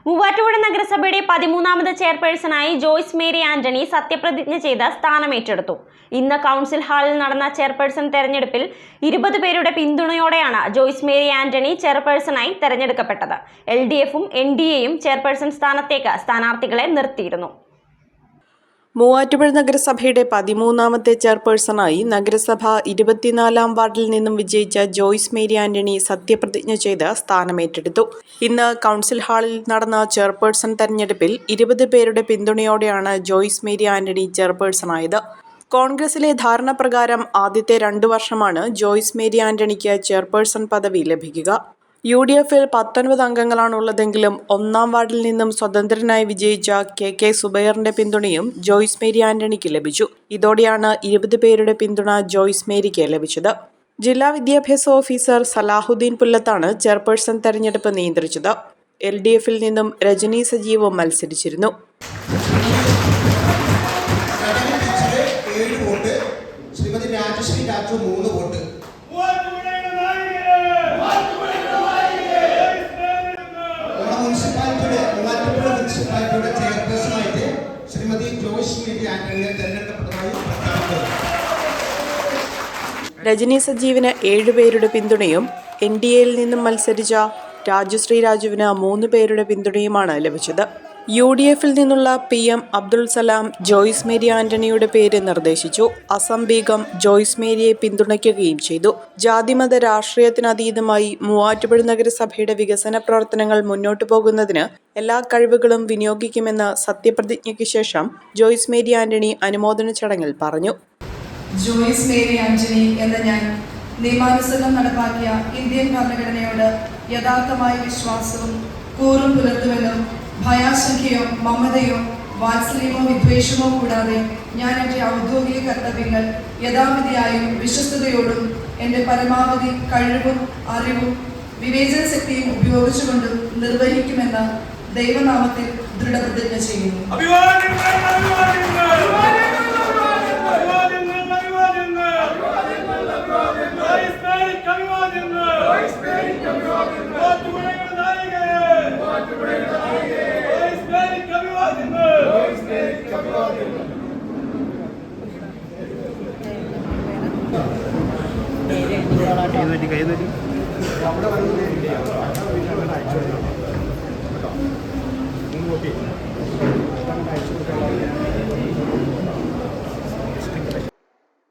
മൂവാറ്റുപുഴ നഗരസഭയുടെ 13ാമത് ചെയർപേഴ്സണായി ജോയ്സ് മേരി ആന്റണി സത്യപ്രതിജ്ഞ ചെയ്ത് സ്ഥാനമേറ്റെടുത്തു. ഇന്ന് കൗൺസിൽ ഹാളിൽ നടന്ന ചെയർപേഴ്സൺ തെരഞ്ഞെടുപ്പിൽ 20 പേരുടെ പിന്തുണയോടെയാണ് ജോയ്സ് മേരി ആന്റണി ചെയർപേഴ്സണായി തെരഞ്ഞെടുക്കപ്പെട്ടത്. LDFും NDAയും ചെയർപേഴ്സൺ സ്ഥാനത്തേക്ക് സ്ഥാനാർത്ഥികളെ നിർത്തിയിരുന്നു. മൂവാറ്റുപുഴ നഗരസഭയുടെ 13ാമത്തെ ചെയർപേഴ്സണായി നഗരസഭ 24ാം വാർഡിൽ നിന്നും വിജയിച്ച ജോയ്സ് മേരി ആന്റണി സത്യപ്രതിജ്ഞ ചെയ്ത് സ്ഥാനമേറ്റെടുത്തു. ഇന്ന് കൗൺസിൽ ഹാളിൽ നടന്ന ചെയർപേഴ്സൺ തെരഞ്ഞെടുപ്പിൽ 20 പേരുടെ പിന്തുണയോടെയാണ് ജോയ്സ് മേരി ആന്റണി ചെയർപേഴ്സണായത്. കോൺഗ്രസിലെ ധാരണ പ്രകാരം ആദ്യത്തെ 2 വർഷമാണ് ജോയ്സ് മേരി ആന്റണിക്ക് ചെയർപേഴ്സൺ പദവി ലഭിക്കുക. UDFിൽ 19 അംഗങ്ങളാണുള്ളതെങ്കിലും 1ാം വാർഡിൽ നിന്നും സ്വതന്ത്രനായി വിജയിച്ച KK സുബൈറിന്റെ പിന്തുണയും ജോയ്സ് മേരി ആന്റണിക്ക് ലഭിച്ചു. ഇതോടെയാണ് 20 പേരുടെ പിന്തുണ ജോയ്സ് മേരിക്ക് ലഭിച്ചത്. ജില്ലാ വിദ്യാഭ്യാസ ഓഫീസർ സലാഹുദ്ദീൻ പുല്ലത്താണ് ചെയർപേഴ്സൺ തെരഞ്ഞെടുപ്പ് നിയന്ത്രിച്ചത്. LDFിൽ നിന്നും രജനി സജീവും മത്സരിച്ചിരുന്നു. രജനി സജീവിന് 7 പേരുടെ പിന്തുണയും NDAയിൽ നിന്നും മത്സരിച്ച രാജുശ്രീ രാജുവിന് 3 പേരുടെ പിന്തുണയുമാണ് ലഭിച്ചത്. UDFിൽ നിന്നുള്ള PM അബ്ദുൾ സലാം ജോയ്സ് മേരി ആന്റണിയുടെ പേര് നിർദ്ദേശിച്ചു. അസം ബീഗം ജോയ്സ് മേരിയെ പിന്തുണയ്ക്കുകയും ചെയ്തു. ജാതിമത രാഷ്ട്രീയത്തിനതീതമായി മൂവാറ്റുപുഴ നഗരസഭയുടെ വികസന പ്രവർത്തനങ്ങൾ മുന്നോട്ടു പോകുന്നതിന് എല്ലാ കഴിവുകളും വിനിയോഗിക്കുമെന്ന് സത്യപ്രതിജ്ഞയ്ക്ക് ശേഷം ജോയ്സ് മേരി ആന്റണി അനുമോദന ചടങ്ങിൽ പറഞ്ഞു. ജോയ്സ് മേരി ആന്റണി എന്ന ഞാൻ നിയമാനുസൃതം നടപ്പാക്കിയ ഇന്ത്യൻ ഭരണഘടനയോട് യഥാർത്ഥമായ വിശ്വാസവും കൂറും പുലർത്തുമെന്നും ഭയാശങ്കയോ മമതയോ വാത്സല്യമോ വിദ്വേഷമോ കൂടാതെ ഞാൻ എൻ്റെ ഔദ്യോഗിക കർത്തവ്യങ്ങൾ യഥാവിധിയായും വിശ്വസ്തയോടും എൻ്റെ പരമാവധി കഴിവും അറിവും വിവേചന ശക്തിയും ഉപയോഗിച്ചുകൊണ്ടും നിർവഹിക്കുമെന്ന് ദൈവനാമത്തിൽ ദൃഢപ്രതിജ്ഞ ചെയ്യുന്നു.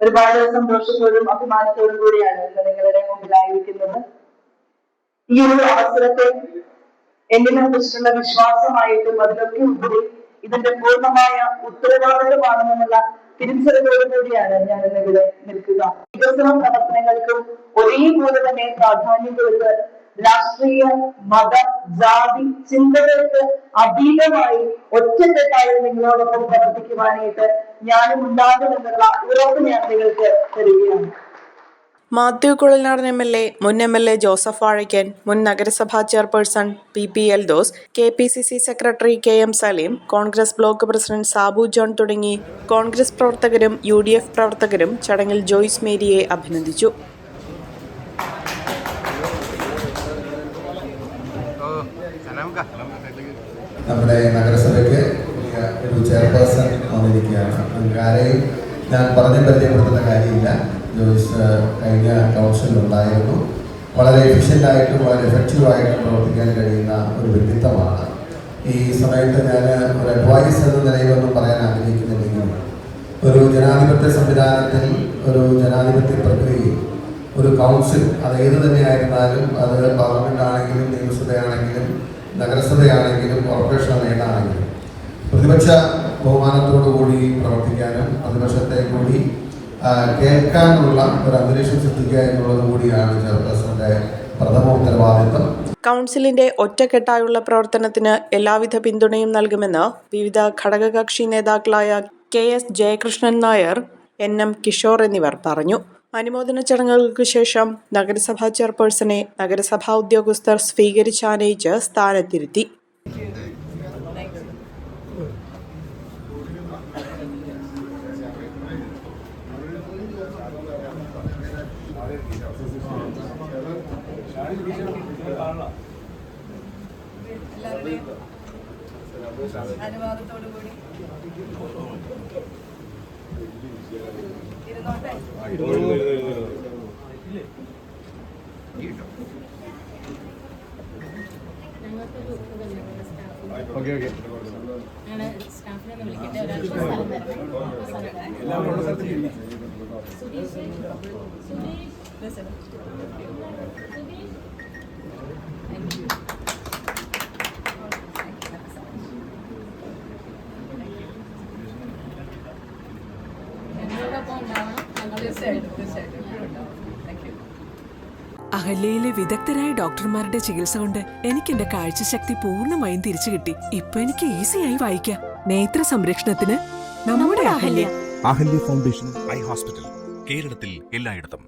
ഒരുപാട് സന്തോഷത്തോടും അഭിമാനത്തോടും കൂടിയാണ് നിങ്ങളുടെ മുമ്പിലായിരിക്കുന്നത്. ഈ ഒരു അവസരത്തെ എന്നിനെ കുറിച്ചുള്ള വിശ്വാസമായിട്ടും അതിലൊക്കെ ഉപരി ഇതിന്റെ പൂർണ്ണമായ ഉത്തരവാദിത്വമാണെന്നുള്ള തിരിച്ചറിവോടു കൂടിയാണ് ഞാൻ ഇന്നിവിടെ നിൽക്കുക. വികസന പ്രവർത്തനങ്ങൾക്കും ഒരേപോലെ തന്നെ പ്രാധാന്യം കൊടുത്ത് രാഷ്ട്രീയ മത ജാതി ചിന്തകൾക്ക് അതീതമായി ഒറ്റക്കെട്ടായി നിങ്ങളോടൊപ്പം പ്രവർത്തിക്കുവാനായിട്ട് ഞാനും ഉണ്ടാകുമെന്നുള്ള ഉറപ്പ് ഞാൻ നിങ്ങൾക്ക് തരികയാണ്. മാത്യു കുഴൽനാടൻ MLA, മുൻ MLA ജോസഫ് വാഴയ്ക്കൻ, മുൻ നഗരസഭാ chairperson PP Eldhose, KPCC secretary KM Saleem, Congress block president Sabu John തുടങ്ങി കോൺഗ്രസ് പ്രവർത്തകരും UDF പ്രവർത്തകരും ചടങ്ങിൽ ജോയ്സ് മേരിയെ അഭിനന്ദിച്ചു. നമ്മുടെ നഗരസഭയ്ക്ക് ഒരു ചെയർപേഴ്സൺ വന്നിരിക്കുകയാണ്. ആരെയും ഞാൻ പറഞ്ഞു പരിചയപ്പെടുത്തേണ്ട കാര്യമില്ല. ജോയ്സ് കഴിഞ്ഞ കൗൺസിലുണ്ടായിരുന്നു. വളരെ എഫിഷ്യൻ്റായിട്ടും വളരെ എഫക്റ്റീവായിട്ടും പ്രവർത്തിക്കാൻ കഴിയുന്ന ഒരു വ്യക്തിത്വമാണ്. ഈ സമയത്ത് ഞാൻ ഒരു അഡ്വൈസ് എന്ന നിലയിലൊന്നും പറയാൻ ആഗ്രഹിക്കുന്നില്ലെങ്കിലും ഒരു ജനാധിപത്യ സംവിധാനത്തിൽ ഒരു ജനാധിപത്യ പ്രക്രിയയിൽ ഒരു കൗൺസിൽ അത് ഏത് തന്നെയായിരുന്നാലും അത് പാർലമെൻ്റ് ആണെങ്കിലും നിയമസഭയാണെങ്കിലും നഗരസഭയാണെങ്കിലും കോർപ്പറേഷൻ ഏതാണെങ്കിലും പ്രതിപക്ഷ ബഹുമാനത്തോടു കൂടി പ്രവർത്തിക്കാനും പ്രതിപക്ഷത്തെ കൂടി കേൾക്കാനുള്ള ഒരു അന്തരീക്ഷം സൃഷ്ടിക്കുക എന്നുള്ളത് കൂടിയാണ് ചെയർപേഴ്സന്റെ പ്രഥമ ഉത്തരവാദിത്വം. കൗൺസിലിന്റെ ഒറ്റക്കെട്ടായുള്ള പ്രവർത്തനത്തിന് എല്ലാവിധ പിന്തുണയും നൽകുമെന്ന് വിവിധ ഘടകകക്ഷി നേതാക്കളായ KS ജയകൃഷ്ണൻ നായർ, NM കിഷോർ എന്നിവർ പറഞ്ഞു. അനുമോദന ചടങ്ങുകൾക്ക് ശേഷം നഗരസഭാ ചെയർപേഴ്സണെ നഗരസഭാ ഉദ്യോഗസ്ഥർ സ്വീകരിച്ചാനയിച്ച് സ്ഥാനത്തിരുത്തി. എല്ലാവരും അനുവാദത്തോടു കൂടി ഇരുന്നോട്ടെ. സ്റ്റാഫിനെ വിളിക്കട്ടെ, ഒരാൾക്ക് സ്ഥലം തരണം. ഞങ്ങളോടൊപ്പം ഉണ്ടാവണം. ഞങ്ങൾ തീർച്ചയായിട്ടും തീർച്ചയായിട്ടും എപ്പോഴും ഉണ്ടാവും. Thank you. അഹല്യയിലെ വിദഗ്ധരായ ഡോക്ടർമാരുടെ ചികിത്സ കൊണ്ട് എനിക്ക് എന്റെ കാഴ്ചശക്തി പൂർണ്ണമായും തിരിച്ചു കിട്ടി. ഇപ്പൊ എനിക്ക് ഈസിയായി വായിക്കാം. നേത്ര സംരക്ഷണത്തിന് നമ്മുടെ Ahalya. Ahalya foundation eye hospital, കേരളത്തിൽ എല്ലായിടത്തും.